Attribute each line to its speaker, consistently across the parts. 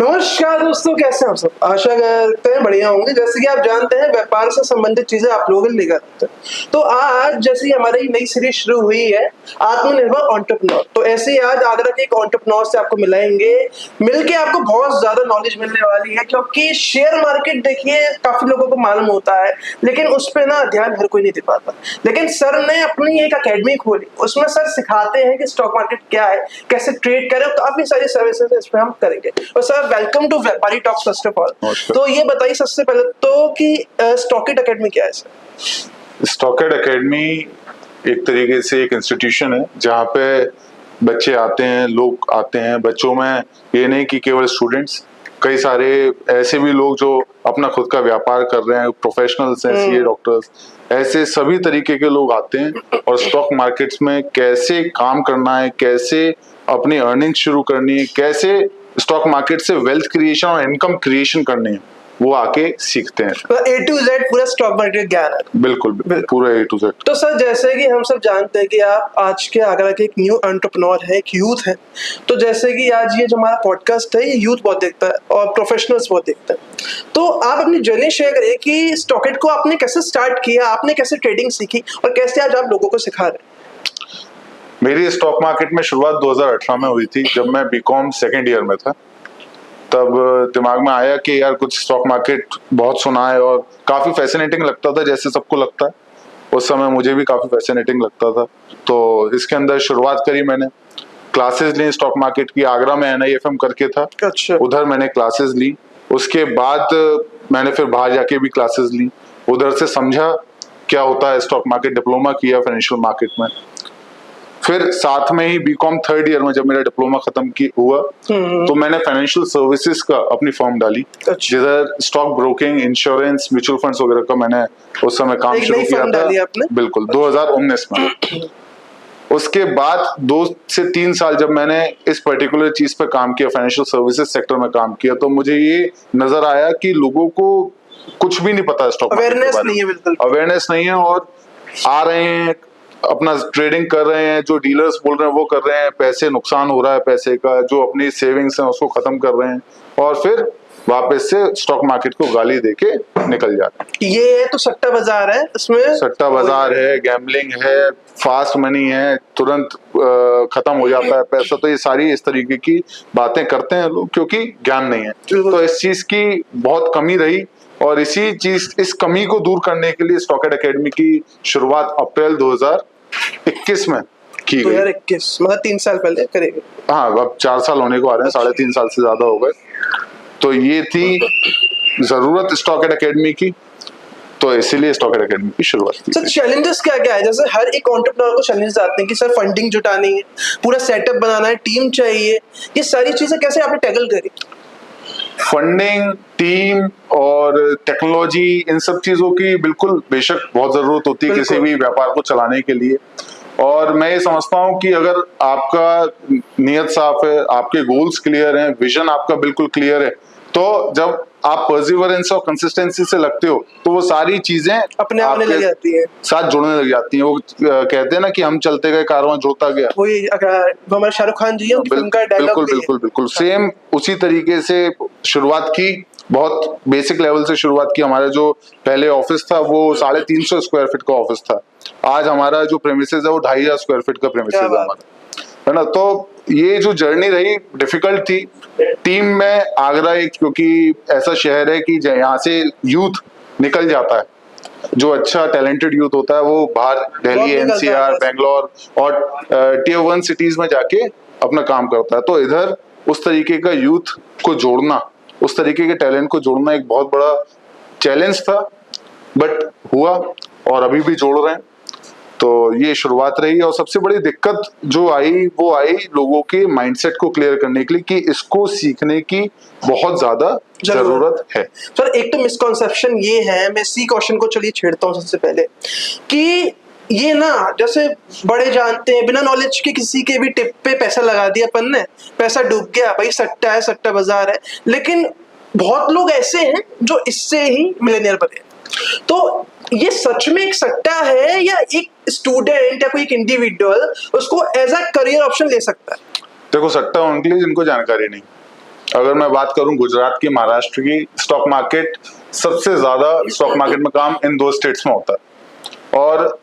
Speaker 1: नमस्कार दोस्तों, कैसे हैं आप सब। आशा करते हैं बढ़िया होंगे। जैसे कि आप जानते हैं, व्यापार से संबंधित चीजें आप लोगों के लिए लेकर आते हैं। तो आज जैसे हमारी नई सीरीज शुरू हुई है आत्मनिर्भर एंटरप्रेन्योर, तो ऐसे ही आज आगरा के एक एंटरप्रेन्योर से आपको मिलाएंगे। मिलके आपको बहुत ज्यादा नॉलेज मिलने वाली है, क्योंकि शेयर मार्केट देखिए काफी लोगों को मालूम होता है, लेकिन उस पर ना ध्यान हर कोई नहीं दे पाता। लेकिन सर ने अपनी एक अकेडमी खोली, उसमें सर सिखाते हैं कि स्टॉक मार्केट क्या है, कैसे ट्रेड करें, काफी सारी सर्विसेज इस पे हम करेंगे। और सर वेलकम टू व्यापारी टॉक्स फर्स्ट ऑफ ऑल। तो ये बताइए सबसे पहले तो कि स्टॉकेट अकेडमी क्या है सर?
Speaker 2: स्टॉकेट एकेडमी एक तरीके से एक इंस्टीट्यूशन है जहाँ पे बच्चे आते हैं, लोग आते हैं। बच्चों में ये नहीं कि केवल स्टूडेंट्स, कई सारे ऐसे भी लोग जो अपना खुद का व्यापार कर रहे हैं, प्रोफेशनल्स हैं, सीए, डॉक्टर्स, ऐसे सभी तरीके के लोग आते हैं। और स्टॉक मार्केट्स में कैसे काम करना है, कैसे अपनी अर्निंग शुरू करनी है, कैसे स्टॉक मार्केट से वेल्थ क्रिएशन और इनकम क्रिएशन करनी है, वो आके सीखते हैं।
Speaker 1: तो A to Z पूरा स्टॉक मार्केट ज्ञान है।
Speaker 2: बिल्कुल पूरा A to Z।
Speaker 1: तो सर जैसे कि हम सब जानते हैं कि आप आज के आगरा के एक न्यू एंटरप्रेन्योर है, एक यूथ है। तो जैसे कि आज ये जो हमारा पॉडकास्ट है, ये यूथ बहुत देखता है और प्रोफेशनल्स बहुत देखते हैं। तो आप अपनी जर्नी शेयर करिए कि स्टॉकेट को आपने कैसे स्टार्ट किया, आपने कैसे ट्रेडिंग सीखी और कैसे आज आप लोगों को सिखा रहे हैं।
Speaker 2: मेरी स्टॉक मार्केट में शुरुआत 2018 में हुई थी, जब मैं बीकॉम सेकेंड ईयर में था। तब दिमाग में आया कि यार कुछ स्टॉक मार्केट बहुत सुना है और काफी फैसिनेटिंग लगता था, जैसे सबको लगता है। उस समय मुझे भी काफी फैसिनेटिंग लगता था, तो इसके अंदर शुरुआत करी मैंने। क्लासेस ली स्टॉक मार्केट की, आगरा में NIFM करके था।
Speaker 1: अच्छा।
Speaker 2: उधर मैंने क्लासेस ली। उसके बाद मैंने फिर बाहर जाके भी क्लासेस ली, उधर से समझा क्या होता है स्टॉक मार्केट, डिप्लोमा किया फाइनेंशियल मार्केट में। फिर साथ में ही बीकॉम थर्ड ईयर में जब मेरा डिप्लोमा खत्म हुआ, तो मैंने फाइनेंशियल सर्विसेज का अपनी फर्म डाली, जिधर stock broking, insurance, mutual funds वगैरह का मैंने उस समय काम शुरू किया था। बिल्कुल 2019 में। उसके बाद 2 से 3 साल जब मैंने इस पर्टिकुलर चीज पे काम किया, फाइनेंशियल सर्विसेज सेक्टर में काम किया, तो मुझे ये नजर आया कि लोगों को कुछ भी नहीं पता स्टॉक मार्केट के बारे में। अवेयरनेस नहीं है और आ रहे हैं, अपना ट्रेडिंग कर रहे हैं, जो डीलर्स बोल रहे हैं वो कर रहे हैं, पैसे नुकसान हो रहा है पैसे का, जो अपनी सेविंग्स हैं उसको खत्म कर रहे हैं और फिर वापस से स्टॉक मार्केट को गाली देके निकल जाते हैं।
Speaker 1: ये है तो सट्टा बाजार है, इसमें
Speaker 2: सट्टा बाजार है, गैम्बलिंग है, फास्ट मनी है, तुरंत खत्म हो जाता है पैसा। तो ये सारी इस तरीके की बातें करते हैं लोग, क्योंकि ज्ञान नहीं है। तो इस चीज की बहुत कमी रही और इस कमी को दूर करने के लिए स्टॉकेट एकेडमी की शुरुआत अप्रैल 2021 में की गई।
Speaker 1: 2021 मतलब 3 साल पहले करेंगे।
Speaker 2: हाँ, अब 4 साल होने को आ रहे हैं, 3.5 साल से ज्यादा हो गए। तो ये थी जरूरत स्टॉकेट एकेडमी की, तो इसीलिए स्टॉकेट एकेडमी की शुरुआत की।
Speaker 1: सर चैलेंजेस क्या क्या है? जैसे हर एक एंटरप्रेन्योर को चैलेंजेस आते हैं कि सर फंडिंग जुटानी है, पूरा सेटअप बनाना है, टीम चाहिए, ये सारी चीजें कैसे आपने टैकल करी?
Speaker 2: फंडिंग, टीम और टेक्नोलॉजी, इन सब चीजों की बिल्कुल बेशक बहुत जरूरत होती है किसी भी व्यापार को चलाने के लिए। और मैं ये समझता हूँ कि अगर आपका नियत साफ है, आपके गोल्स क्लियर हैं, विजन आपका बिल्कुल क्लियर है, तो जब आप परसिवरेंस और कंसिस्टेंसी से लगते हो तो वो सारी चीजें
Speaker 1: अपने आने लग जाती है,
Speaker 2: साथ जुड़ने लग जाती हैं। वो कहते हैं ना कि हम चलते गए कारवां जुड़ता गया।
Speaker 1: वही हमारे शाहरुख खान जी है, उनकी फिल्म का डायलॉग
Speaker 2: बिल्कुल बिल्कुल बिल्कुल सेम उसी तरीके से शुरुआत की। बहुत बेसिक लेवल से शुरुआत की। हमारा जो पहले ऑफिस था वो 350 स्क्वायर फीट का ऑफिस था। आज हमारा जो प्रेमिसेस है वो 2500 स्क्वायर फीट का प्रेमिसेस है हमारा, है ना। तो ये जो जर्नी रही डिफिकल्ट थी। टीम में आगरा एक, क्योंकि ऐसा शहर है कि यहाँ से यूथ निकल जाता है, जो अच्छा टैलेंटेड यूथ होता है वो बाहर दिल्ली, NCR, बेंगलोर और Tier 1 सिटीज में जाके अपना काम करता है। तो इधर उस तरीके का यूथ को जोड़ना, उस तरीके के टैलेंट को जोड़ना एक बहुत बड़ा चैलेंज था, बट हुआ और अभी भी जोड़ रहे हैं। तो ये शुरुआत रही। और सबसे बड़ी दिक्कत जो आई वो आई लोगों के माइंडसेट को क्लियर करने के लिए कि इसको सीखने की बहुत ज्यादा जरूरत है।
Speaker 1: सर एक तो मिसकॉन्सेप्शन ये है, मैं इसी क्वेश्चन को चलिए छेड़ता हूँ सबसे पहले, कि ये ना जैसे बड़े जानते हैं, बिना नॉलेज के किसी के भी टिप पे पैसा लगा दिया अपन ने, पैसा डूब गया, भाई सट्टा है, सट्टा बाजार है। लेकिन बहुत लोग ऐसे हैं जो इससे ही मिलियनियर बने। तो ये सच में एक सट्टा है या एक स्टूडेंट या कोई एक इंडिविजुअल उसको एज अ करियर ऑप्शन ले सकता है?
Speaker 2: देखो, सट्टा उनके लिए जिनको जानकारी नहीं। अगर मैं बात करूं गुजरात की, महाराष्ट्र की, स्टॉक मार्केट सबसे ज्यादा स्टॉक मार्केट में काम इन दो स्टेट्स में होता है। और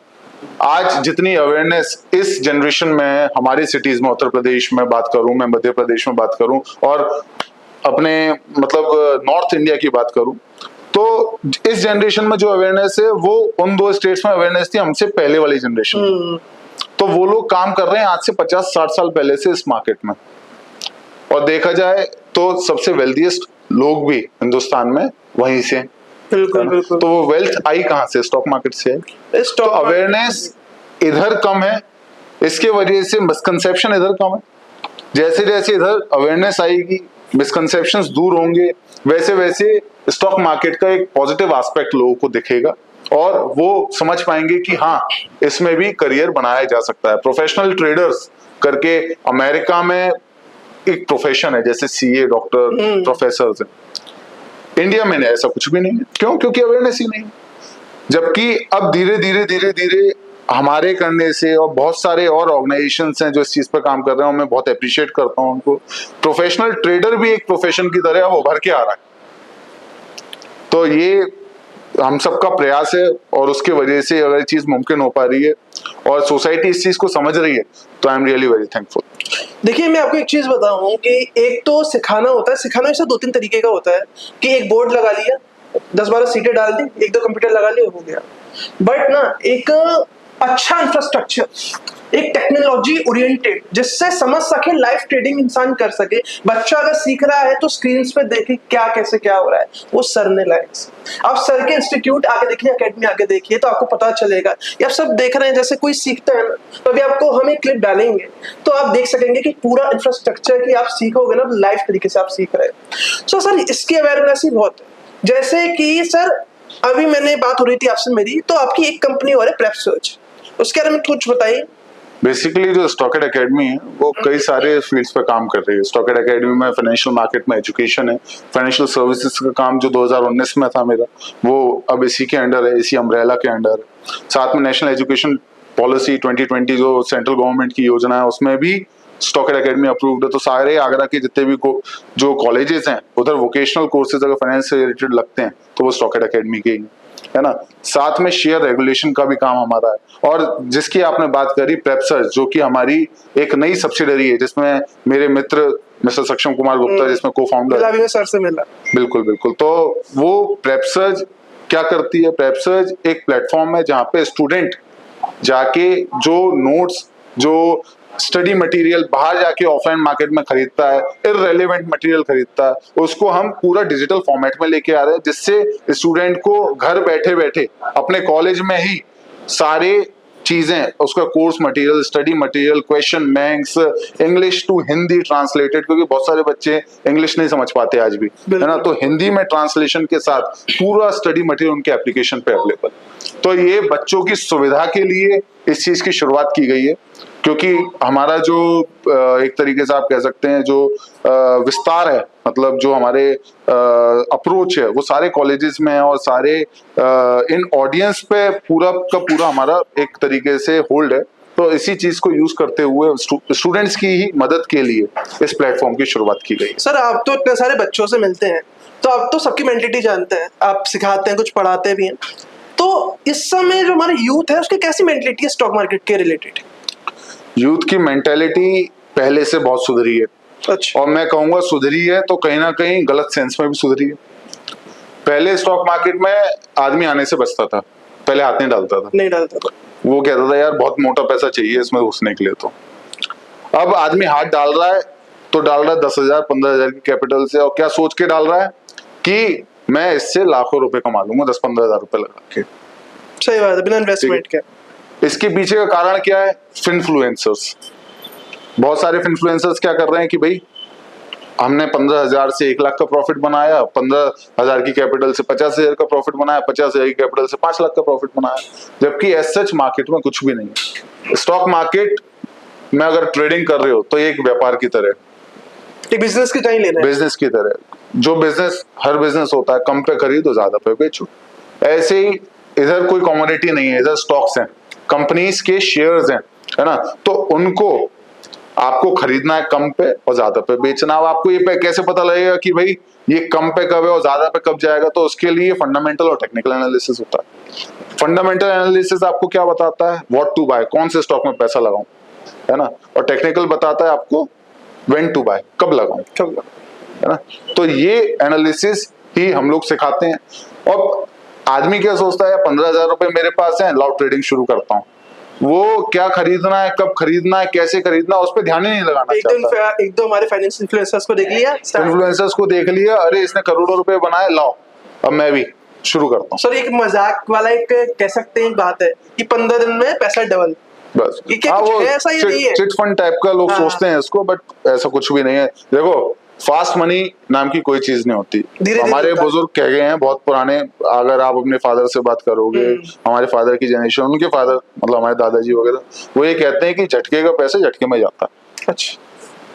Speaker 2: आज जितनी अवेयरनेस इस जनरेशन में हमारी सिटीज में, उत्तर प्रदेश में बात करूं, मैं मध्य प्रदेश में बात करूं, और अपने मतलब नॉर्थ इंडिया की बात करूं, तो इस जनरेशन में जो अवेयरनेस है वो उन दो स्टेट्स में अवेयरनेस थी हमसे पहले वाली जनरेशन में। तो वो लोग काम कर रहे हैं आज से 50-60 साल पहले से इस मार्केट में। और देखा जाए तो सबसे वेल्थीएस्ट लोग भी हिंदुस्तान में वहीं से।
Speaker 1: बिल्कुल बिल्कुल।
Speaker 2: तो वो वेल्थ आई कहाँ से? स्टॉक मार्केट से है। तो अवेयरनेस इधर कम है, इसके वजह से मिसकंसेप्शन इधर कम है। जैसे जैसे इधर अवेयरनेस आएगी, मिसकंसेप्शंस दूर होंगे, वैसे वैसे स्टॉक मार्केट का एक पॉजिटिव एस्पेक्ट लोगों को दिखेगा और वो समझ पाएंगे कि हाँ, इसमें भी करियर बनाया जा सकता है। प्रोफेशनल ट्रेडर्स करके अमेरिका में एक प्रोफेशन है, जैसे सीए, डॉक्टर, प्रोफेसर है। इंडिया में ऐसा कुछ भी नहीं है। क्यों? क्योंकि अवेयरनेस ही नहीं। जबकि अब धीरे धीरे धीरे धीरे हमारे करने से, और बहुत सारे और ऑर्गेनाइजेशंस हैं जो इस चीज पर काम कर रहे हैं, मैं बहुत अप्रिशिएट करता हूं उनको। प्रोफेशनल ट्रेडर भी एक प्रोफेशन की तरह अब उभर के आ रहा है। तो ये हम सबका प्रयास है और उसके वजह से अगर ये चीज मुमकिन हो पा रही है और सोसाइटी इस चीज को समझ रही है, तो I am really very thankful.
Speaker 1: देखिए, मैं आपको एक चीज बताऊं कि एक तो सिखाना होता है, सिखाना ऐसा 2-3 तरीके का होता है कि एक बोर्ड लगा लिया, 10-12 सीटें डाल दी, 1-2 कंप्यूटर लगा लिया, हो गया। बट ना, एक अच्छा इंफ्रास्ट्रक्चर, एक टेक्नोलॉजी ओरिएंटेड, जिससे समझ सके, लाइव ट्रेडिंग इंसान कर सके। बच्चा अगर सीख रहा है तो स्क्रीन पे देखे क्या कैसे क्या हो रहा है, वो सर ने लाइक। आप सर के इंस्टीट्यूट आके देखिए, एकेडमी आके देखिए, तो आपको पता चलेगा। ये आप सब देख रहे हैं, जैसे कोई सीखता है ना, तो अभी आपको हम एक क्लिप डालेंगे तो आप देख सकेंगे कि पूरा इंफ्रास्ट्रक्चर की आप सीखोगे ना, लाइव तरीके से आप सीख रहे हैं। सो सर, इसकी अवेयरनेस ही बहुत है। जैसे कि सर, अभी मैंने बात हो रही थी आपसे मेरी, तो आपकी एक कंपनी और है प्रेप सर्च, उसके बारे में कुछ बताइए।
Speaker 2: बेसिकली जो स्टॉकेड एकेडमी है वो कई सारे फील्ड्स पे काम कर रही है। स्टॉकेड एकेडमी में फाइनेंशियल मार्केट में एजुकेशन है, फाइनेंशियल सर्विसेज का काम जो 2019 में था मेरा, वो अब इसी के अंडर है, इसी अम्ब्रेला के अंडर है। साथ में नेशनल एजुकेशन पॉलिसी 2020 जो सेंट्रल गवर्नमेंट की योजना है, उसमें भी स्टॉकेड एकेडमी अप्रूव्ड है। तो सारे आगरा के जितने भी जो कॉलेजेस हैं, उधर वोकेशनल कोर्सेज अगर फाइनेंस से रिलेटेड लगते हैं तो वो स्टॉकेड एकेडमी के ही है ना। साथ में शेयर रेगुलेशन का भी काम हमारा है। और जिसकी आपने बात करी, प्रेप सर्च, जो कि हमारी एक नई सब्सिडरी है, जिसमें मेरे मित्र मिस्टर सक्षम कुमार गुप्ता जिसमें को फाउंडर
Speaker 1: सर से मिला।
Speaker 2: बिल्कुल बिल्कुल। तो वो प्रेप सर्च क्या करती है? प्रेप सर्च एक प्लेटफॉर्म है जहाँ पे स्टूडेंट जाके जो नोट्स, जो स्टडी मटेरियल बाहर जाके ऑफलाइन मार्केट में खरीदता है, इररेलेवेंट मटेरियल खरीदता है, उसको हम पूरा डिजिटल फॉर्मेट में लेके आ रहे हैं, जिससे स्टूडेंट को घर बैठे बैठे अपने कॉलेज में ही सारे चीजें, उसका course material, study material, question banks, English to Hindi translated, क्योंकि बहुत सारे बच्चे इंग्लिश नहीं समझ पाते आज भी, है ना। तो हिंदी में ट्रांसलेशन के साथ पूरा स्टडी मटेरियल उनके एप्लीकेशन पे अवेलेबल। तो ये बच्चों की सुविधा के लिए इस चीज की शुरुआत की गई है, क्योंकि हमारा जो एक तरीके से आप कह सकते हैं जो विस्तार है, मतलब जो हमारे अप्रोच है, वो सारे कॉलेजेस में है और सारे इन ऑडियंस पे पूरा का पूरा हमारा एक तरीके से होल्ड है। तो इसी चीज को यूज करते हुए स्टूडेंट्स की ही मदद के लिए इस प्लेटफॉर्म की शुरुआत की गई।
Speaker 1: सर, आप तो इतने सारे बच्चों से मिलते हैं, तो आप तो सबकी मेंटेलिटी जानते हैं, आप सिखाते हैं, कुछ पढ़ाते भी हैं। तो इस समय जो हमारा यूथ है, उसकी कैसी मेंटेलिटी है स्टॉक मार्केट के रिलेटेड?
Speaker 2: यूथ की मेंटेलिटी पहले से बहुत सुधरी है।
Speaker 1: अच्छा।
Speaker 2: और मैं कहूंगा सुधरी है तो कहीं ना कहीं गलत सेंस में भी सुधरी है। पहले स्टॉक मार्केट में आदमी आने से बचता था, पहले हाथ नहीं डालता था। वो कहता था यार बहुत मोटा पैसा चाहिए इसमें घुसने के लिए। तो अब आदमी हाथ डाल रहा है तो डाल रहा है 10,000-15,000 की कैपिटल से, और क्या सोच के डाल रहा है कि मैं इससे लाखों रुपए कमा लूंगा 10-15,000 रुपए लगा के।
Speaker 1: सही बात है, बिना इन्वेस्टमेंट के।
Speaker 2: इसके पीछे का कारण क्या है? फिनफ्लुएंसर्स। बहुत सारे फिनफ्लुएंसर्स क्या कर रहे हैं कि भाई हमने 15,000 से 1 लाख का प्रॉफिट बनाया, 15,000 की कैपिटल से 50,000 का प्रॉफिट बनाया, 50,000 की कैपिटल से 5 लाख का प्रॉफिट बनाया, जबकि एज सच मार्केट में कुछ भी नहीं है। स्टॉक मार्केट में अगर ट्रेडिंग कर रहे हो तो एक व्यापार की तरह,
Speaker 1: एक बिजनेस की तरह लेना है।
Speaker 2: बिजनेस की तरह, जो बिजनेस हर बिजनेस होता है, कम पे खरीदो ज्यादा पे बेचो। ऐसे ही इधर कोई कमोडिटी नहीं है, इधर स्टॉक्स हैं, कंपनीज के शेयर्स हैं, है ना। तो उनको आपको खरीदना है कम पे और ज्यादा पे बेचना। अब आपको ये कैसे पता लगेगा कि भाई ये कम पे कब है और ज्यादा पे कब जाएगा? तो उसके लिए फंडामेंटल और टेक्निकल एनालिसिस होता है। फंडामेंटल एनालिसिस आपको क्या बताता है? व्हाट टू बाय, कौन से स्टॉक में पैसा लगाऊं, है ना। और टेक्निकल बताता है आपको व्हेन टू बाय, कब लगाऊं, है ना। तो ये एनालिसिस ही हम लोग सिखाते हैं। और आदमी क्या सोचता है, 15,000 रुपए मेरे पास है, लाओ ट्रेडिंग शुरू करता हूँ। वो क्या खरीदना है, कब खरीदना है, कैसे खरीदना, उस पर ध्यान ही नहीं लगाना चाहता।
Speaker 1: एक दो हमारे फाइनेंस इन्फ्लुएंसर्स को देख लिया,
Speaker 2: अरे इसने करोड़ों रुपए बनाए, लाओ अब मैं भी शुरू करता हूँ।
Speaker 1: सर एक मजाक वाला एक कह सकते हैं बात है कि 15 दिन में पैसा डबल,
Speaker 2: बस।
Speaker 1: हाँ, वो ऐसा ही नहीं है।
Speaker 2: चिट फंड टाइप का लोग सोचते हैं इसको, बट ऐसा कुछ भी नहीं है। देखो, फास्ट मनी नाम की कोई चीज नहीं होती। हमारे बुजुर्ग कह गए हैं बहुत पुराने, अगर आप अपने फादर से बात करोगे, हमारे फादर की जनरेशन, उनके फादर मतलब हमारे दादाजी वगैरह, वो ये कहते हैं कि झटके का पैसा झटके में जाता है।
Speaker 1: अच्छा,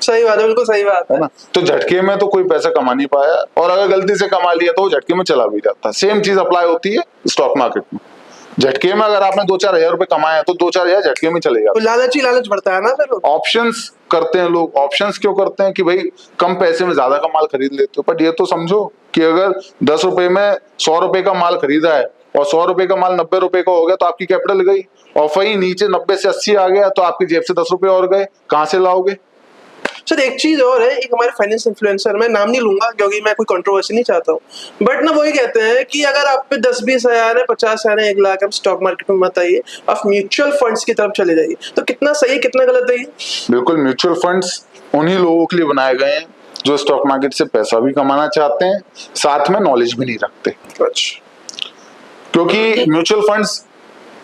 Speaker 1: सही बात है, बिल्कुल सही बात
Speaker 2: है ना। तो झटके में तो कोई पैसा कमा नहीं पाया, और अगर गलती से कमा लिया तो वो झटके में चला भी जाता है। सेम चीज अप्लाई होती है स्टॉक मार्केट में। झटके में अगर आपने 2-4 हजार रुपए कमाए तो 2-4 हजार झटके में चले जाते
Speaker 1: हैं। लालच बढ़ता है ना फिर।
Speaker 2: ऑप्शंस करते हैं लोग। ऑप्शंस क्यों करते हैं? कि भाई कम पैसे में ज्यादा का माल खरीद लेते हो। बट ये तो समझो कि अगर 10 रुपए में 100 रुपए का माल खरीदा है और 100 रुपए का माल 90 रुपए का हो गया, तो आपकी कैपिटल गई। और वही नीचे 90 से 80 आ गया तो आपकी जेब से 10 रुपए और गए। कहां से लाओगे?
Speaker 1: सर एक चीज और है, एक हमारे फाइनेंस इन्फ्लुएंसर, मैं नाम नहीं लूंगा क्योंकि मैं कोई कंट्रोवर्सी नहीं चाहता हूँ, बट ना वो ये कहते हैं कि अगर आप पे 10-20 हजार है, 50 हजार है, 1 लाख, आप स्टॉक मार्केट में मत आइए, आप म्यूचुअल फंड्स की तरफ चले जाइए। तो कितना सही कितना गलत है ये? बिल्कुल,
Speaker 2: म्यूचुअल फंड्स उन्हीं लोगों के लिए बनाए गए हैं जो स्टॉक मार्केट से पैसा भी कमाना चाहते हैं, साथ में नॉलेज भी नहीं रखते। क्योंकि म्यूचुअल फंड्स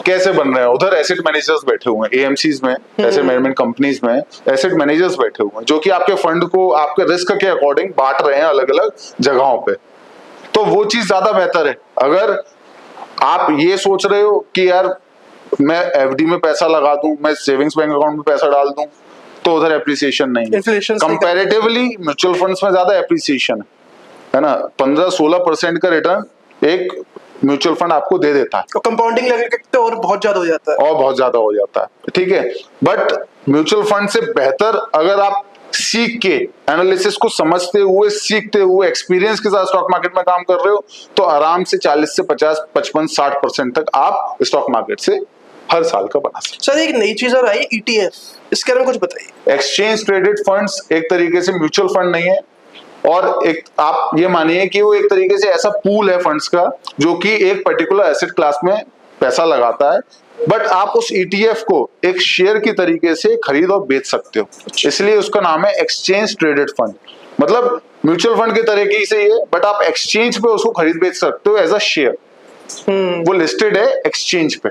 Speaker 2: कैसे बन रहे हैं? उधर एसेट मैनेजर्स बैठे हुए हैं, एएमसीज में, एसेट मैनेजमेंट कंपनीज में एसेट मैनेजर्स बैठे हुए हैं, जो कि आपके फंड को आपके रिस्क के अकॉर्डिंग बांट रहे हैं अलग अलग जगहों पे। तो वो चीज ज्यादा बेहतर है। अगर आप ये सोच रहे हो कि यार मैं एफडी में पैसा लगा दूं, मैं सेविंग्स बैंक अकाउंट में पैसा डाल दूं, तो उधर एप्रिसिएशन नहीं है। कंपैरेटिवली म्यूचुअल फंड्स में ज्यादा एप्रिसिएशन है ना। 15-16% का रिटर्न एक म्यूचुअल फंड आपको दे देता है।
Speaker 1: कंपाउंडिंग लगे तो और बहुत ज्यादा हो जाता है,
Speaker 2: और बहुत ज्यादा हो जाता है, ठीक है। बट म्यूचुअल फंड से बेहतर अगर आप सीख के, एनालिसिस को समझते हुए, सीखते हुए, एक्सपीरियंस के साथ स्टॉक मार्केट में काम कर रहे हो, तो आराम से 40 से 50, 55, 60% तक आप स्टॉक मार्केट से हर साल का बना सकते।
Speaker 1: सर एक नई चीज और आई, ETF, इसके बारे में कुछ बताइए।
Speaker 2: एक्सचेंज ट्रेडेड फंड्स एक तरीके से म्यूचुअल फंड नहीं है, और एक आप ये मानिए कि वो एक तरीके से ऐसा पूल है फंड्स का जो कि एक पर्टिकुलर एसेट क्लास में पैसा लगाता है। बट आप उस ETF को एक शेयर की तरीके से खरीद और बेच सकते हो, इसलिए उसका नाम है एक्सचेंज ट्रेडेड फंड। मतलब म्यूचुअल फंड के तरीके से ही है, बट आप एक्सचेंज पे उसको खरीद बेच सकते हो एज अ शेयर। वो लिस्टेड है एक्सचेंज पे।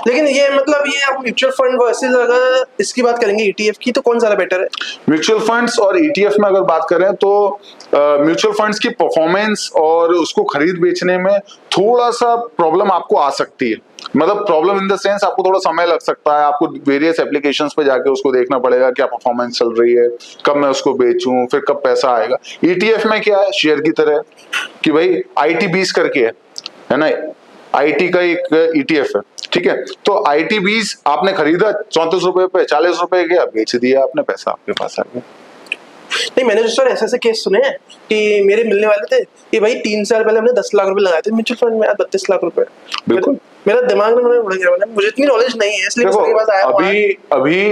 Speaker 1: लेकिन ये मतलब ये आप म्यूचुअल फंड वर्सेस अगर इसकी बात करेंगे ETF की, तो कौन ज्यादा बेटर है?
Speaker 2: म्यूचुअल फंड्स और ETF में अगर बात करें तो म्यूचुअल फंड्स की परफॉर्मेंस और उसको खरीद बेचने में थोड़ा सा प्रॉब्लम आपको आ सकती है। मतलब प्रॉब्लम इन द सेंस आपको थोड़ा समय लग सकता है, आपको वेरियस एप्लीकेशंस पे जाके उसको देखना पड़ेगा क्या परफॉर्मेंस चल रही है, कब मैं उसको बेचूं, फिर कब पैसा आएगा। ETF में क्या है, शेयर की तरह कि भाई IT20 करके है ना, IT का एक ETF है, ठीक है। तो IT20 आपने खरीदा 34 रुपए पे, 40 रुपए गया, बेच दिया आपने, पैसा आपके पास आ गया।
Speaker 1: नहीं, मैंने सर ऐसे केस सुने हैं कि मेरे मिलने वाले थे कि भाई 3 साल पहले हमने 10 लाख रुपए लगाए थे म्यूचुअल फंड में, आज 32 लाख रुपए। बिल्कुल, मेरा दिमाग में उड़ गया, मुझे इतनी नॉलेज नहीं है, इसलिए इसके पास आया।
Speaker 2: अभी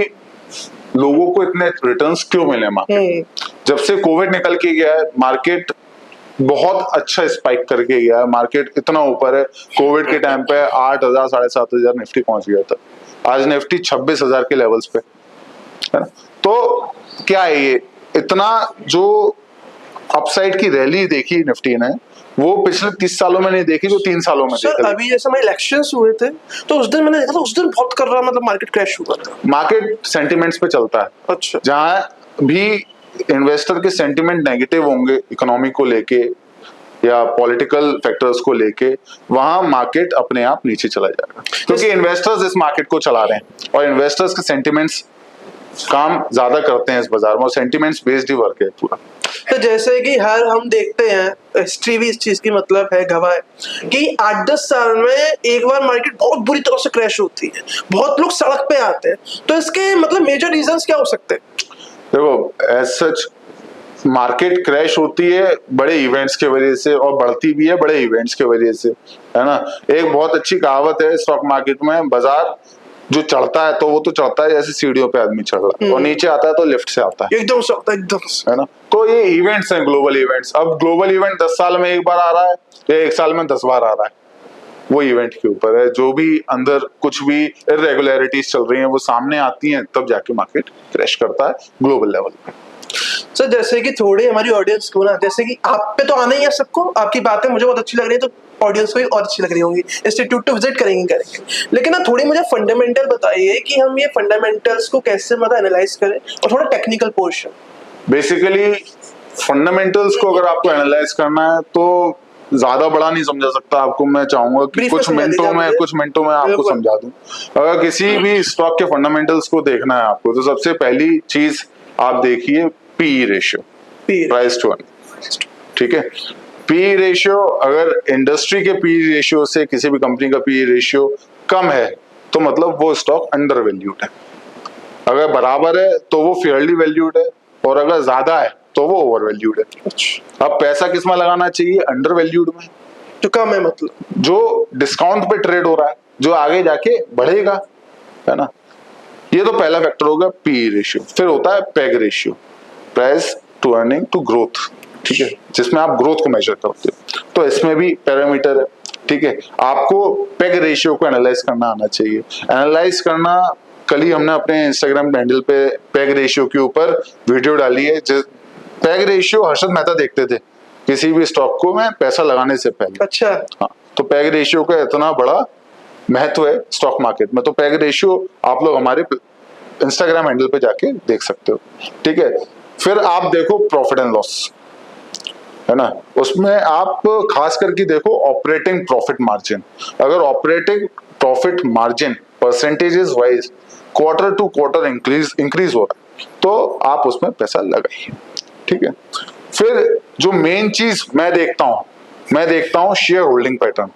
Speaker 2: लोगों को इतने रिटर्न्स क्यों मिले मार्केट? जब से कोविड निकल के गया है, मार्केट बहुत अच्छा स्पाइक करके गया है, मार्केट इतना ऊपर है। कोविड के टाइम पे 8,000 7,500 निफ्टी पहुंच गया था, आज निफ्टी 26,000 के लेवल्स पे है ना। तो क्या है ये इतना जो अपसाइड की रैली देखी निफ्टी ने, वो पिछले 30 सालों में नहीं देखी, जो 3 सालों में देखी।
Speaker 1: अभी जैसे हमारे इलेक्शंस हुए थे तो उस दिन मैंने देखा था, उस दिन बहुत कर रहा, मतलब मार्केट क्रैश हुआ था।
Speaker 2: मार्केट सेंटिमेंट्स पे चलता है।
Speaker 1: अच्छा,
Speaker 2: जहां भी इन्वेस्टर के सेंटिमेंट नेगेटिव होंगे इकोनॉमी को लेके या पॉलिटिकल फैक्टर्स को लेके, वहां मार्केट अपने आप नीचे चला जाएगा, क्योंकि इन्वेस्टर्स इस मार्केट को चला रहे हैं और इन्वेस्टर्स के सेंटिमेंट्स काम ज्यादा करते हैं इस बाजार में, और सेंटिमेंट्स बेस्ड ही वर्क है पूरा।
Speaker 1: तो जैसे कि हर हम देखते हैं, हिस्ट्री भी इस चीज की मतलब है, गवाह है कि 8-10 साल में एक बार मार्केट बहुत बुरी तरह से क्रैश होती है, बहुत लोग सड़क पे आते हैं। तो इसके मतलब मेजर रीजंस क्या हो सकते हैं?
Speaker 2: देखो एज सच मार्केट क्रैश होती है बड़े इवेंट्स के वजह से और बढ़ती भी है बड़े इवेंट्स के वजह से, है ना। एक बहुत अच्छी कहावत है स्टॉक मार्केट में, बाजार जो चढ़ता है तो वो तो चढ़ता है जैसे सीढ़ियों पे आदमी चढ़ रहा है, और नीचे आता है तो लिफ्ट से आता है,
Speaker 1: एकदम से होता है, एकदम से।
Speaker 2: है ना। तो ये इवेंट्स हैं, ग्लोबल इवेंट्स। अब ग्लोबल इवेंट 10 साल में एक बार आ रहा है या 1 साल में 10 बार आ रहा है, वो इवेंट के ऊपर है। जो भी अंदर कुछ भी इरेगुलरिटीज चल रही हैं वो सामने आती हैं, तब जाके मार्केट क्रैश करता है ग्लोबल लेवल पे।
Speaker 1: सर जैसे कि थोड़ी हमारी ऑडियंस को ना, जैसे कि आप पे तो आना ही है सबको, आपकी बातें मुझे बहुत अच्छी लग रही है, तो ऑडियंस को भी और अच्छी लग रही होंगी, इंस्टीट्यूट तो विजिट करेंगे। लेकिन ना थोड़ी मुझे फंडामेंटल बताइए कि हम ये फंडामेंटल्स को कैसे मतलब एनालाइज करें, और थोड़ा टेक्निकल पोर्शन।
Speaker 2: बेसिकली फंडामेंटल्स को अगर आपको एनालाइज करना है तो ज्यादा बड़ा नहीं समझा सकता आपको, मैं चाहूंगा कि कुछ मिनटों में आपको समझा दूं। अगर किसी भी स्टॉक के फंडामेंटल्स को देखना है आपको, तो सबसे पहली चीज आप देखिए PE ratio, price to earning. ठीक है, पीई रेशियो अगर इंडस्ट्री के पीई रेशियो से किसी भी कंपनी का पीई रेशियो कम है तो मतलब वो स्टॉक अंडर वैल्यूड है, अगर बराबर है तो वो फेयरली वैल्यूड है, और अगर ज्यादा है तो वो ओवर वैल्यूड है।
Speaker 1: अच्छा,
Speaker 2: अब पैसा किस में लगाना चाहिए? अंडर वैल्यूड में,
Speaker 1: जो कम है, मतलब
Speaker 2: जो डिस्काउंट पे ट्रेड हो रहा है, जो आगे जाके बढ़ेगा, है ना। ये तो पहला फैक्टर होगा पी रेशियो। फिर होता है PEG ratio, price to earning to growth, ठीक है, जिसमें आप ग्रोथ को मेजर करते हो। तो इसमें भी पैरामीटर है, ठीक है। आपको पैग रेशियो को एनालाइज करना आना चाहिए। एनालाइज करना, कल ही हमने अपने इंस्टाग्राम हैंडल पे पैग रेशियो के ऊपर वीडियो डाली है। पैग रेशियो हर्षद मेहता देखते थे किसी भी स्टॉक को में पैसा लगाने से पहले।
Speaker 1: अच्छा,
Speaker 2: हाँ, तो पैग रेशियो का इतना बड़ा महत्व है स्टॉक मार्केट में। तो पैग रेशियो आप लोग हमारे इंस्टाग्राम हैंडल पे जाके देख सकते हो, ठीक है। फिर आप देखो प्रॉफिट एंड लॉस, है ना, उसमें आप खास करके देखो ऑपरेटिंग प्रॉफिट मार्जिन। अगर operating profit margin percentages wise quarter to quarter increase हो रहा है तो आप उसमें पैसा लगाइए, ठीक है। फिर जो मेन चीज मैं देखता हूं share holding pattern.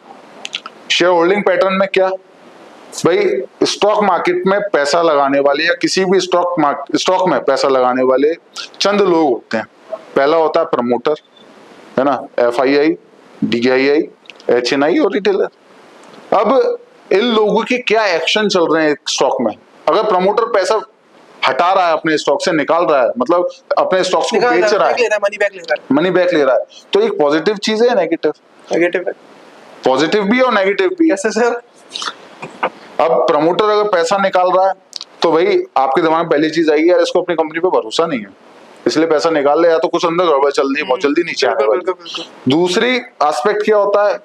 Speaker 2: Share holding pattern में क्या भाई, स्टॉक मार्केट में पैसा लगाने वाले या किसी भी स्टॉक में पैसा लगाने वाले चंद लोग होते हैं। पहला होता है प्रमोटर, है ना, FII, DII, HNI और रिटेलर। अब इन लोगों के क्या एक्शन चल रहे हैं स्टॉक में? अगर प्रमोटर पैसा हटा रहा है अपने स्टॉक से, निकाल रहा है, मतलब अपने स्टॉक्स को बेच रहा है, मनी बैक ले रहा है, तो एक पॉजिटिव चीज है, नेगेटिव?
Speaker 1: नेगेटिव है।
Speaker 2: पॉजिटिव भी और नेगेटिव भी।
Speaker 1: कैसे सर?
Speaker 2: अब प्रमोटर अगर पैसा निकाल रहा है तो भाई आपके दिमाग में पहली चीज आएगी, यार इसको अपनी कंपनी पे भरोसा नहीं है, इसलिए पैसा निकाल ले, या तो कुछ अंदर गड़बड़ चल रही है, बहुत जल्दी नीचे आने वाली। दूसरी एस्पेक्ट क्या होता है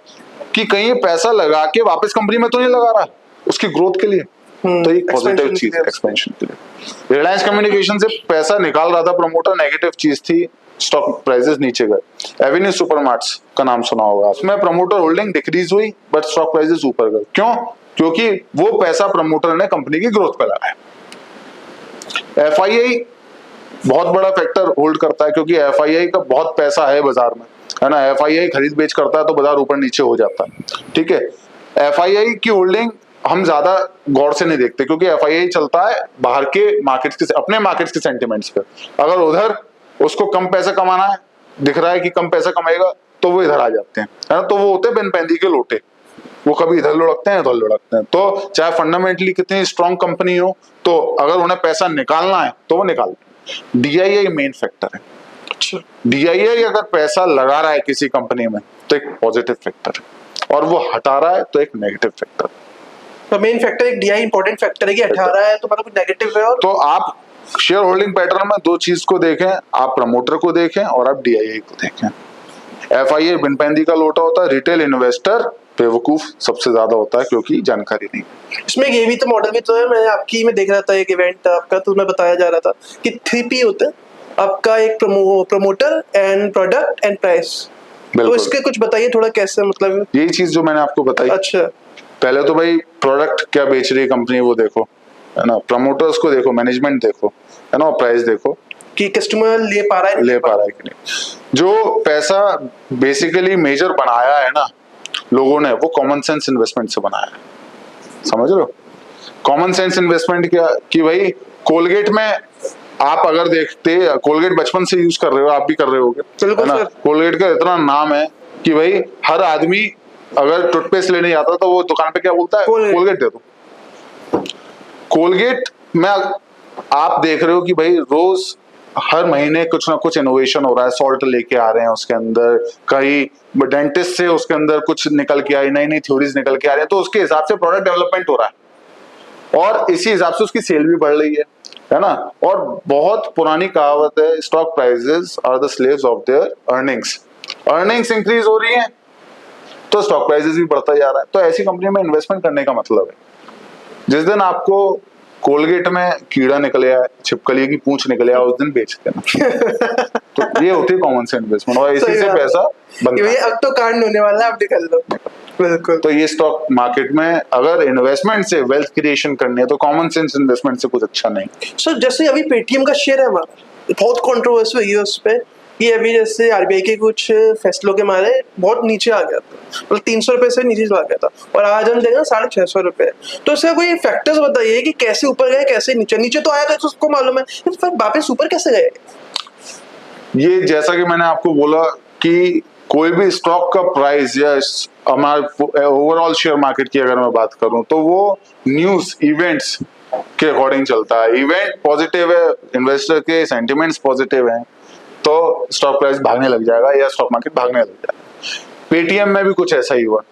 Speaker 2: कि कहीं पैसा लगा के वापस कंपनी में तो नहीं लगा रहा, उसकी ग्रोथ के लिए, तो एक पॉजिटिव चीज है एक्सपेंशन के लिए। रिलायंस कम्युनिकेशन से पैसा निकाल रहा था प्रमोटर, नेगेटिव चीज थी, स्टॉक प्राइसेस नीचे गए। एवेन्यू सुपरमार्ट्स का नाम सुना होगा, उसमें प्रमोटर होल्डिंग डिक्रीज हुई बट स्टॉक प्राइसेस ऊपर गए। क्यों? क्योंकि वो पैसा प्रमोटर ने कंपनी की ग्रोथ पे लगाया। FII बहुत बड़ा फैक्टर होल्ड करता है, क्योंकि FII का बहुत पैसा है बाजार में, है ना। FII खरीद बेच करता है तो बाजार ऊपर नीचे हो जाता है, ठीक है। FII की होल्डिंग हम ज्यादा गौर से नहीं देखते, क्योंकि FII चलता है बाहर के मार्केट्स के, अपने मार्केट्स के सेंटिमेंट्स पे। अगर उधर उसको कम पैसा कमाना है, दिख रहा है कि कम पैसा कमाएगा, तो वो इधर आ जाते हैं, है ना। तो वो होते हैं बिन के लोटे, वो कभी इधर लुढ़कते हैं, उधर लुढ़कते हैं। तो चाहे फंडामेंटली कितनी स्ट्रॉन्ग कंपनी हो, तो अगर उन्हें पैसा निकालना है तो वो निकालते हैं। DII मेन फैक्टर है। अच्छा, DII अगर पैसा लगा रहा है किसी कंपनी में तो एक पॉजिटिव फैक्टर है, और वो हटा रहा है तो एक नेगेटिव फैक्टर।
Speaker 1: तो मेन फैक्टर एक DII इंपॉर्टेंट फैक्टर है कि 18 है तो मतलब कुछ नेगेटिव है। और तो
Speaker 2: आप शेयर होल्डिंग पैटर्न में दो चीज को देखें, आप प्रमोटर को देखें और आप DII को देखें। FII बिनपैंदी का लोटा होता है, रिटेल इन्वेस्टर बेवकूफ सबसे ज्यादा होता है, क्योंकि जानकारी नहीं।
Speaker 1: इसमें ये भी तो मॉडल भी तो है, मैं देख रहा था एक इवेंट था आपका, तो उसमें बताया जा रहा था कि 3P होते हैं आपका, एक promoter and product and price. तो इसके कुछ बताइए थोड़ा, कैसे मतलब
Speaker 2: यही चीज जो मैंने आपको बताई।
Speaker 1: अच्छा,
Speaker 2: पहले तो भाई प्रोडक्ट क्या बेच रही है कंपनी वो देखो, है ना, प्रमोटर्स को देखो, मैनेजमेंट देखो, है ना, प्राइस देखो
Speaker 1: कि कस्टमर ले पा रहा है
Speaker 2: कि नहीं। जो पैसा बेसिकली मेजर बनाया है ना लोगों ने, वो कॉमन सेंस इन्वेस्टमेंट से बनाया है। समझ रहे हो? कॉमन सेंस इन्वेस्टमेंट क्या कि भाई कोलगेट में आप अगर देखते, कोलगेट बचपन से यूज कर रहे हो, आप भी कर रहे होगे,
Speaker 1: बिल्कुल
Speaker 2: है ना।
Speaker 1: सर।
Speaker 2: कोलगेट का इतना नाम है कि भाई हर आदमी अगर टूथपेस्ट लेने जाता है तो वो दुकान पे क्या बोलता है,
Speaker 1: कोलगेट।
Speaker 2: कोलगेट दे दो। कोलगेट में आप देख रहे हो कि भाई रोज हर महीने कुछ ना कुछ इनोवेशन हो रहा है, सॉल्ट लेके आ रहे हैं उसके अंदर, कई डेंटिस्ट से उसके अंदर कुछ निकल के आई, नई नई थ्योरीज निकल के आ रही है, तो उसके हिसाब से प्रोडक्ट डेवलपमेंट हो रहा है और इसी हिसाब से उसकी सेल भी बढ़ रही है ना। और बहुत पुरानी कहावत है, stock prices are the slaves of their earnings. Earnings increase हो रही है तो स्टॉक प्राइसेस भी बढ़ता जा रहा है। तो ऐसी कंपनी में इन्वेस्टमेंट करने का मतलब है, जिस दिन आपको कोलगेट में कीड़ा निकल आया, छिपकली की पूंछ निकल आया, उस दिन बेच देना। तो ये होती है कॉमन सेंस इन्वेस्टमेंट और इसी से पैसा बनता है।
Speaker 1: अब तो कांड होने वाला है, आप निकल लो। बिल्कुल।
Speaker 2: तो ये स्टॉक मार्केट में अगर इन्वेस्टमेंट से वेल्थ क्रिएशन करनी है तो कॉमन सेंस इन्वेस्टमेंट से कुछ अच्छा नहीं।
Speaker 1: सर जैसे अभी पेटीएम का शेयर है हमारा, बहुत कंट्रोवर्सी हुई है उस पे, ये अभी जैसे आरबीआई के कुछ फैसलों के मारे बहुत नीचे आ गया था, मतलब 300 रुपए से नीचे आ गया था और आज हम देखें 650 रुपए। तो इसका कोई फैक्टर्स बताइए कि कैसे ऊपर गए, कैसे नीचे, नीचे तो आया तो उसको मालूम है, फिर वापस ऊपर कैसे गए?
Speaker 2: ये जैसा कि मैंने आपको बोला कि कोई भी स्टॉक का प्राइस या हमारे ओवरऑल शेयर मार्केट की अगर मैं बात करूं तो वो न्यूज इवेंट्स के अकॉर्डिंग चलता है। इवेंट पॉजिटिव है, इन्वेस्टर के सेंटिमेंट्स पॉजिटिव हैं तो स्टॉक प्राइस भागने लग जाएगा या स्टॉक मार्केट भागने लग जाएगा। पेटीएम में भी कुछ ऐसा ही हुआ,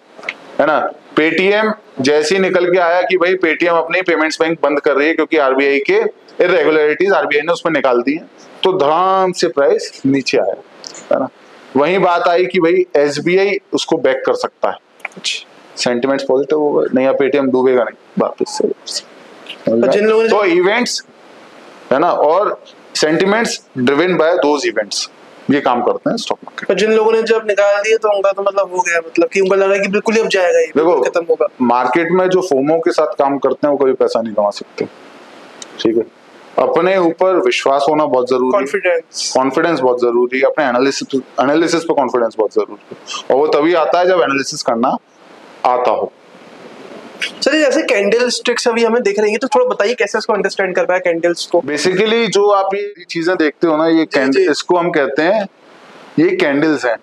Speaker 2: है ना। पेटीएम जैसे ही निकल के आया कि भाई पेटीएम अपनी पेमेंट्स बैंक बंद कर रही है क्योंकि आरबीआई के इरेगुलरिटीज आरबीआई ने उसमें निकाल दी हैं, तो धड़ाम से प्राइस नीचे आया, है ना। वही बात आई कि भाई एसबीआई उसको बैक कर सकता है, सेंटिमेंट्स पॉजिटिव होगा, नहीं या पेटीएम डूबेगा नहीं वापस से।
Speaker 1: जिन लोगों ने
Speaker 2: तो इवेंट्स, है ना, और sentiments driven by those events, ये काम करते हैं स्टॉक मार्केट।
Speaker 1: जिन लोगों ने जब निकाल दिए तो उनका तो मतलब हो गया, मतलब कि उनको लगा कि बिल्कुल ही अब जाएगा, ये
Speaker 2: देखो
Speaker 1: खत्म होगा।
Speaker 2: मार्केट में जो फोमो के साथ काम करते हैं वो कभी पैसा नहीं कमा सकते, ठीक है। अपने ऊपर विश्वास होना बहुत जरूरी है, कॉन्फिडेंस बहुत जरूरी है, अपने एनालिसिस पे कॉन्फिडेंस बहुत जरूरी है और वो तभी आता है जब एनालिसिस करना आता हो।
Speaker 1: सर जैसे कैंडल स्टिक्स अभी हमें देख रही है, तो थोड़ा बताइए कैसे इसको अंडरस्टैंड कर पाए कैंडल्स को।
Speaker 2: बेसिकली जो आप ये चीजें देखते हो ना, ये कैंडल, इसको हम कहते हैं, ये कैंडल्स हैं।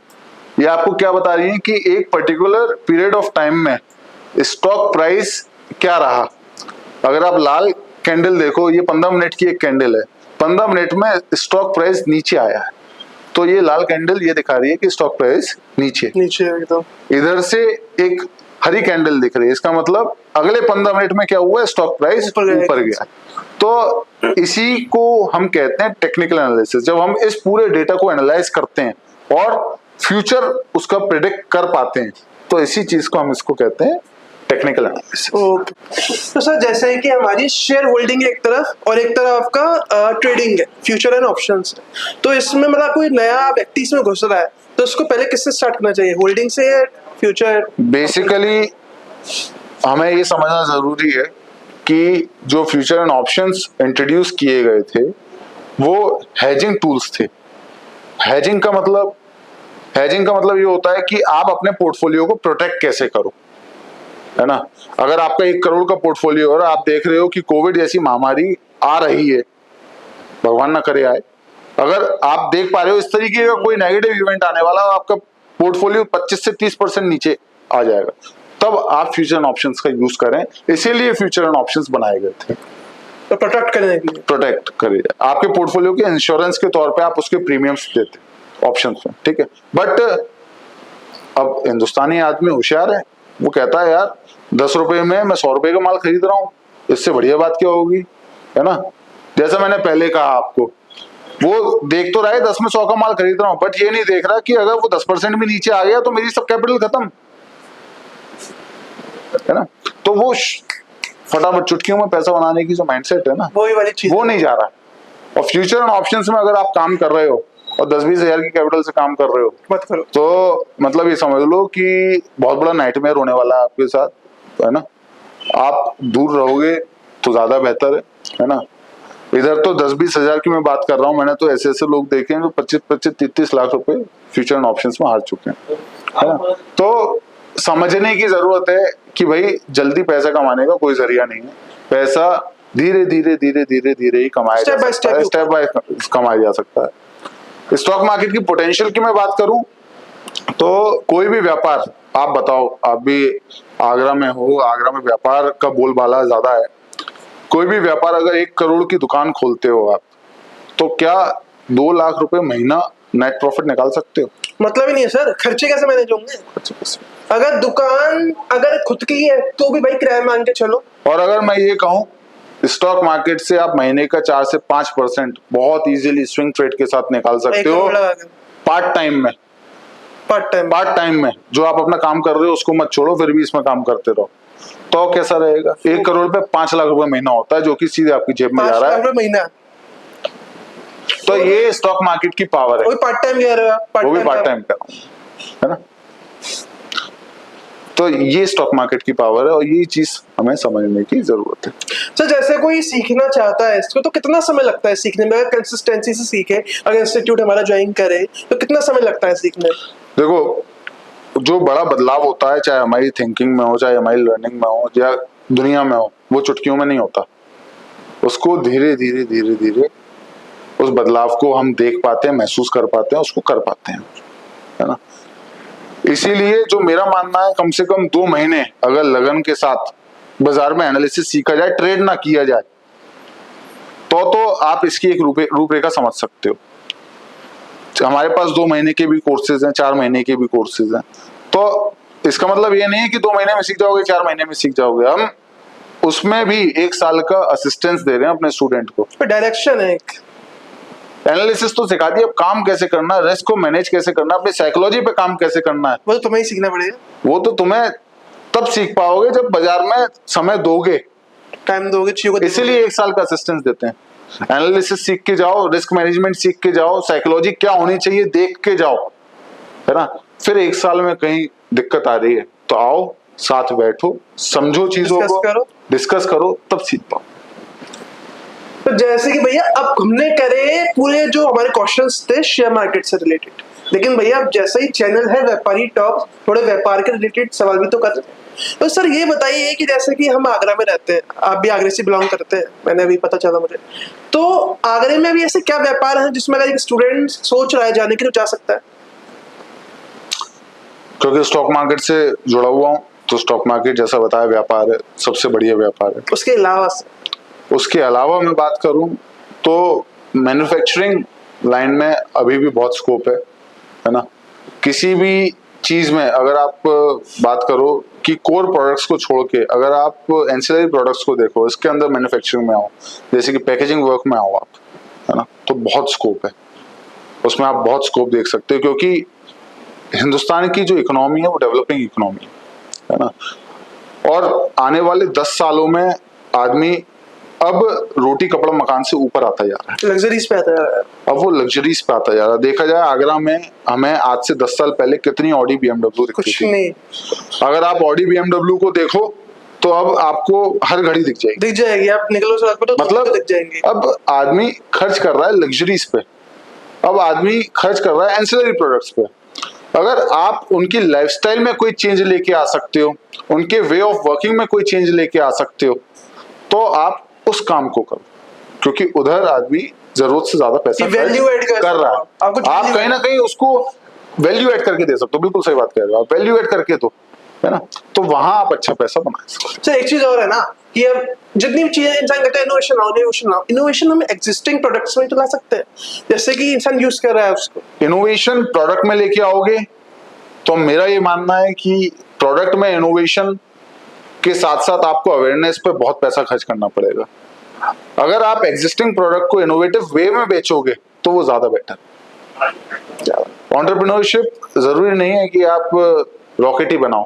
Speaker 2: ये आपको क्या बता रही है कि एक पर्टिकुलर पीरियड ऑफ टाइम में स्टॉक प्राइस क्या रहा। अगर आप लाल कैंडल देखो, ये 15 मिनट की एक कैंडल है, 15 मिनट में स्टॉक प्राइस नीचे आया है, तो ये लाल कैंडल ये दिखा रही है कि स्टॉक प्राइस नीचे
Speaker 1: एकदम।
Speaker 2: इधर से एक हरी कैंडल दिख रही है, इसका मतलब अगले 15 मिनट में क्या हुआ है, स्टॉक प्राइस ऊपर गया। तो इसी को हम कहते हैं टेक्निकल एनालिसिस। जब हम इस पूरे डेटा को एनालाइज करते हैं और फ्यूचर उसका प्रेडिक्ट कर पाते हैं, तो इसी चीज को हम इसको कहते हैं टेक्निकल एनालिसिस।
Speaker 1: ओके। तो सर जैसे है कि हमारी शेयर होल्डिंग एक तरफ और एक तरफ आपका ट्रेडिंग है, फ्यूचर एंड ऑप्शंस है, तो इसमें मतलब कोई नया व्यक्ति इसमें घुस रहा है तो उसको पहले किससे स्टार्ट करना चाहिए, होल्डिंग से या फ्यूचर?
Speaker 2: बेसिकली हमें ये समझना जरूरी है कि जो फ्यूचर एंड ऑप्शंस इंट्रोड्यूस किए गए थे वो हेजिंग टूल्स थे। हेजिंग का मतलब ये होता है कि आप अपने पोर्टफोलियो को प्रोटेक्ट कैसे करो, है ना। अगर आपका 1 करोड़ का पोर्टफोलियो और आप देख रहे हो कि कोविड जैसी महामारी आ रही है, भगवान ना करे आए, अगर आप देख पा रहे हो इस तरीके का कोई नेगेटिव इवेंट आने वाला, आपका पोर्टफोलियो 25 से 30% नीचे आ जाएगा, तब आप फ्यूचर एंड ऑप्शंस का यूज करें। इसीलिए फ्यूचर एंड ऑप्शंस बनाए गए थे,
Speaker 1: तो प्रोटेक्ट करने के लिए।
Speaker 2: प्रोटेक्ट करिए आपके पोर्टफोलियो के इंश्योरेंस के तौर पे, आप उसके प्रीमियम्स देते ऑप्शंस में, ठीक है। बट अब हिंदुस्तानी आदमी होशियार है, वो कहता है यार 10 रुपए में मैं 100 रुपए का माल खरीद रहा हूँ, इससे बढ़िया बात क्या होगी, है ना। जैसा मैंने पहले कहा आपको, वो देख तो रहा है 10 में 100 का माल खरीद रहा हूँ, बट ये नहीं देख रहा कि अगर वो 10% भी नीचे आ गया तो मेरी सब कैपिटल खत्म, है ना। तो वो फटाफट चुटकियों में पैसा बनाने की जो माइंडसेट है ना,
Speaker 1: वही वाली चीज, वो
Speaker 2: नहीं जा रहा। और फ्यूचर एंड ऑप्शंस में अगर आप काम कर रहे हो और 10-20 हजार की कैपिटल से काम कर रहे हो
Speaker 1: मत करो,
Speaker 2: तो मतलब ये समझ लो कि बहुत बड़ा नाइटमेयर होने वाला है आपके साथ, है ना। आप दूर रहोगे तो ज्यादा बेहतर है ना। इधर तो 10-20 हजार की मैं बात कर रहा हूँ, मैंने तो ऐसे लोग देखे हैं जो 25-30 लाख रुपए फ्यूचर एंड ऑप्शंस में हार चुके हैं, है ना। तो समझने की जरूरत है कि भाई जल्दी पैसा कमाने का कोई जरिया नहीं है, पैसा धीरे धीरे धीरे धीरे धीरे ही कमाया जा सकता है, स्टेप बाय कमाया जा सकता है। स्टॉक मार्केट की पोटेंशियल की मैं बात करूं तो कोई भी व्यापार, आप बताओ, आप भी आगरा में हो, आगरा में व्यापार का बोलबाला ज्यादा है। कोई भी व्यापार, अगर 1 करोड़ की दुकान खोलते हो आप, तो क्या 2 लाख रुपए महीना नेट प्रॉफिट निकाल सकते हो?
Speaker 1: मतलब ही नहीं है सर, खर्चे कैसे मैनेज होंगे? अगर दुकान अगर खुद की है तो भी भाई किराया मान के चलो।
Speaker 2: और अगर मैं ये कहूं, स्टॉक मार्केट से आप महीने का 4 से 5% बहुत इजीली स्विंग ट्रेड के साथ निकाल सकते हो, पार्ट टाइम में। पार्ट टाइम में जो आप अपना काम कर रहे हो उसको मत छोड़ो, फिर भी इसमें काम करते रहो, तो कैसा रहेगा? 1 करोड़ पे 5 लाख रुपए महीना होता है, जो कि सीधे आपकी जेब में जा रहा है
Speaker 1: महीना।
Speaker 2: तो ये स्टॉक मार्केट की पावर है।
Speaker 1: वो पार्ट टाइम कह रहे हो?
Speaker 2: वो भी पार्ट टाइम कर रहा हूं, है ना? तो ये स्टॉक मार्केट की पावर है और ये चीज हमें समझने की जरूरत है।
Speaker 1: सर जैसे कोई सीखना चाहता है इसको, तो कितना समय लगता है सीखने में? अगर कंसिस्टेंसी से सीखे, अगर इंस्टीट्यूट हमारा ज्वाइन करे, तो कितना समय लगता है सीखने?
Speaker 2: देखो, जो बड़ा बदलाव होता है, चाहे हमारी थिंकिंग में हो, चाहे हमारी लर्निंग में हो, या दुनिया में हो, वो चुटकियों में नहीं होता। उसको धीरे धीरे धीरे धीरे उस बदलाव को हम देख पाते हैं, महसूस कर पाते हैं, उसको कर पाते हैं, है ना? इसीलिए जो मेरा मानना है, कम से कम 2 महीने अगर लगन के साथ बाजार में एनालिसिस सीखा जाए, ट्रेड ना किया जाए, तो आप इसकी एक रूपरेखा समझ सकते हो। हमारे पास 2 महीने के भी कोर्सेज हैं, 4 महीने के भी कोर्सेज हैं, तो इसका मतलब ये नहीं है कि 2 महीने में सीख जाओगे, 4 महीने में सीख जाओगे। हम उसमें भी 1 साल का असिस्टेंस दे रहे हैं अपने स्टूडेंट को।
Speaker 1: डायरेक्शन है, एक
Speaker 2: एनालिसिस तो सिखा दिया, अब काम कैसे करना है, रिस्क को मैनेज कैसे करना है, अपनी साइकोलॉजी पे काम कैसे करना है,
Speaker 1: वो तो तुम्हें ही सीखना पड़ेगा।
Speaker 2: वो तो तुम्हें तब सीख पाओगे जब बाजार में समय दोगे, टाइम दोगे चीजों को। इसीलिए 1 साल का असिस्टेंस देते हैं। एनालिसिस सीख के जाओ, रिस्क मैनेजमेंट सीख के जाओ, साइकोलॉजी क्या होनी चाहिए देख के जाओ, है ना? फिर 1 साल में कहीं दिक्कत आ रही है तो आओ, साथ बैठो, समझो चीजों को, डिस्कस करो, तब सीख पाओ।
Speaker 1: तो जैसे कि भैया अब हमने करे पूरे जो हमारे क्वेश्चंस थे शेयर मार्केट से रिलेटेड, लेकिन भैया अब जैसे ही चैनल है व्यापारी टॉक, थोड़े व्यापार के रिलेटेड सवाल भी तो कर रहे हैं। तो सर ये बताइए कि जैसे कि हम आगरा में रहते हैं, आप भी आगरे से बिलोंग करते हैं, मैंने अभी पता चला मुझे, तो आगरे में भी ऐसे क्या व्यापार है जिसमें अगर एक स्टूडेंट सोच रहा है जाने के लिए जा सकता है?
Speaker 2: क्योंकि स्टॉक मार्केट से जुड़ा हुआ हूँ, तो स्टॉक मार्केट जैसा बताया व्यापार है, सबसे बढ़िया व्यापार है। उसके अलावा मैं बात करूं तो मैन्युफैक्चरिंग लाइन में अभी भी बहुत स्कोप है ना? किसी भी चीज में अगर आप बात करो कि कोर प्रोडक्ट्स को छोड़ के अगर आप एंसिलरी प्रोडक्ट्स को देखो, इसके अंदर मैन्युफैक्चरिंग में आओ, जैसे कि पैकेजिंग वर्क में आओ आप, है ना, तो बहुत स्कोप है उसमें, आप बहुत स्कोप देख सकते हो। क्योंकि हिंदुस्तान की जो इकोनॉमी है वो डेवलपिंग इकोनॉमी है ना, और आने वाले 10 सालों में आदमी अब रोटी कपड़ा मकान से ऊपर आता जा रहा है,
Speaker 1: लग्जरीज पे आता जा रहा है।
Speaker 2: अब वो लग्जरीज पे आता जा रहा है। देखा जाए आगरा में हमें आज से 10 साल पहले कितनी ऑडी BMW दिखती थी, नहीं। अगर आप ऑडी BMW को देखो तो अब आपको हर घड़ी दिख जाएगी, आप निकलो सड़क पर तो मतलब दिख जाएंगे। अब आदमी खर्च कर रहा है लग्जरीज पे, अब आदमी खर्च कर रहा है एंसिलरी प्रोडक्ट्स पे। अगर आप उनकी लाइफस्टाइल में कोई चेंज लेके आ सकते हो, उनके वे ऑफ वर्किंग में कोई चेंज लेके आ सकते हो, तो आप उस काम को करो, क्योंकि उधर आदमी जरूरत से ज्यादा पैसा
Speaker 1: वैल्यू ऐड कर रहा है।
Speaker 2: आप कहीं ना कहीं उसको वैल्यू ऐड करके दे सकते हो, बिल्कुल सही बात कह रहे हो आप, वैल्यू ऐड करके तो, है ना, तो वहां आप अच्छा पैसा बना सकते हो।
Speaker 1: सर एक चीज और है ना कि अब जितनी भी चीजें इंसान कहता है इनोवेशन हम एग्जिस्टिंग प्रोडक्ट्स में तो ला सकते हैं, जैसे कि इंसान यूज कर रहा है उसको।
Speaker 2: इनोवेशन प्रोडक्ट में लेके आओगे तो मेरा ये मानना है कि प्रोडक्ट में इनोवेशन के साथ साथ आपको अवेयरनेस पे बहुत पैसा खर्च करना पड़ेगा। अगर आप एग्जिस्टिंग प्रोडक्ट को इनोवेटिव वे में बेचोगे तो वो ज्यादा बेटर। एंटरप्रेन्योरशिप जरूरी नहीं है कि आप रॉकेट ही बनाओ,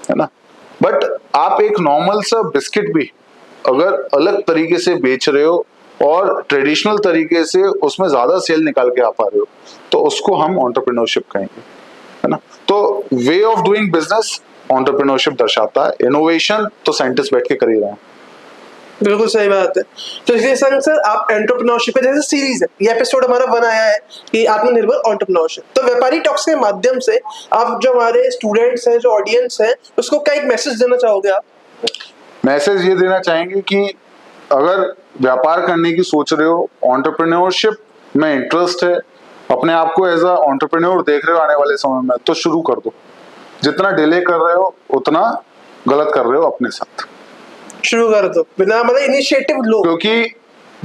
Speaker 2: है ना, बट आप एक नॉर्मल सा बिस्किट भी अगर अलग तरीके से बेच रहे हो और ट्रेडिशनल तरीके से उसमें ज्यादा सेल निकाल के आ पा रहे हो, तो उसको हम एंटरप्रेन्योरशिप कहेंगे, है ना। तो way of doing business entrepreneurship दर्शाता है, इनोवेशन तो साइंटिस्ट बैठ के कर ही रहे हैं।
Speaker 1: बिल्कुल सही बात है। तो इसलिए सर आप एंटरप्रेन्योरशिप पे जैसे सीरीज है, ये एपिसोड हमारा 1 आया है कि आत्मनिर्भर एंटरप्रेन्योरशिप, तो व्यापारी टॉक्स के माध्यम से आप जो हमारे स्टूडेंट्स हैं, जो ऑडियंस है, उसको क्या एक मैसेज देना चाहोगे आप?
Speaker 2: मैसेज ये देना चाहेंगे कि अगर व्यापार करने की सोच रहे हो, एंटरप्रेन्योरशिप में इंटरेस्ट है, अपने आप को एज अ एंटरप्रेन्योर देख रहे हो आने वाले समय में, तो शुरू कर दो। जितना डिले कर रहे हो उतना गलत कर रहे हो अपने साथ।
Speaker 1: शुरू कर दो, बिना मतलब इनिशिएटिव लो।
Speaker 2: क्योंकि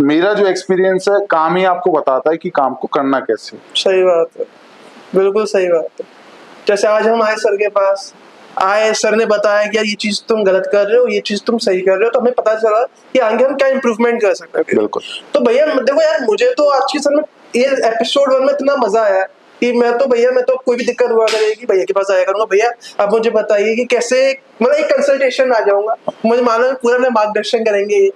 Speaker 2: मेरा जो एक्सपीरियंस है, काम ही आपको बताता है कि काम को करना कैसे।
Speaker 1: सही बात है, बिल्कुल सही बात है। जैसे आज हम आए सर के पास, आए, सर ने बताया कि यार ये चीज तुम गलत कर रहे हो, ये चीज तुम सही कर रहे हो, तो हमें पता चला कि आगे हम क्या इम्प्रूवमेंट कर सकते हैं।
Speaker 2: बिल्कुल।
Speaker 1: तो भैया देखो यार, मुझे तो आज की सर में ये एपिसोड 1 में इतना मजा आया कि मैं तो कोई भी दिक्कत हुआ करेगी भैया के पास आया करूंगा, भैया आप मुझे बताइए कि कैसे, मतलब एक कंसल्टेशन आ जाऊंगा, मुझे मालूम है पूरा मार्गदर्शन करेंगे।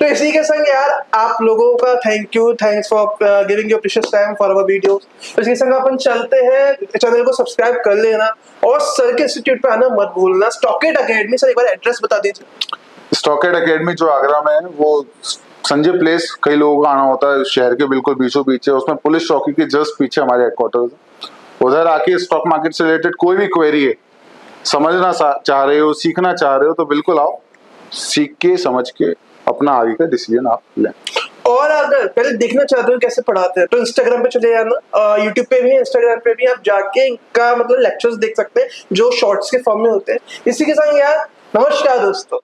Speaker 1: तो इसी के संग यार आप लोगों का thank you, thanks for giving your precious time for our videos. तो इसके संग अपन चलते हैं, चैनल को सब्सक्राइब कर लेना और सर के इंस्टीट्यूट पे आना मत भूलना। स्टॉकेट एकेडमी, सर एक बार एड्रेस बता दीजिए।
Speaker 2: स्टॉकेट एकेडमी जो आगरा में है, वो संजय प्लेस, कई लोगों का आना होता है, शहर के बिल्कुल बीचों बीच है, उसमें पुलिस चौकी के जस्ट पीछे हमारे हेडक्वार्टर्स है। उधर आके स्टॉक मार्केट से रिलेटेड कोई भी क्वेरी है, समझना चाह रहे हो, सीखना चाह रहे हो, तो बिल्कुल आओ, सीख के समझ के अपना आगे का डिसीजन आप लें।
Speaker 1: और अगर पहले देखना चाहते हो कैसे पढ़ाते हैं, तो इंस्टाग्राम पे चले जाना, यूट्यूब पे भी है, इंस्टाग्राम पे भी आप जाके इनका मतलब लेक्चर्स देख सकते हैं जो शॉर्ट्स के फॉर्म में होते हैं। इसी के साथ यार नमस्कार दोस्तों।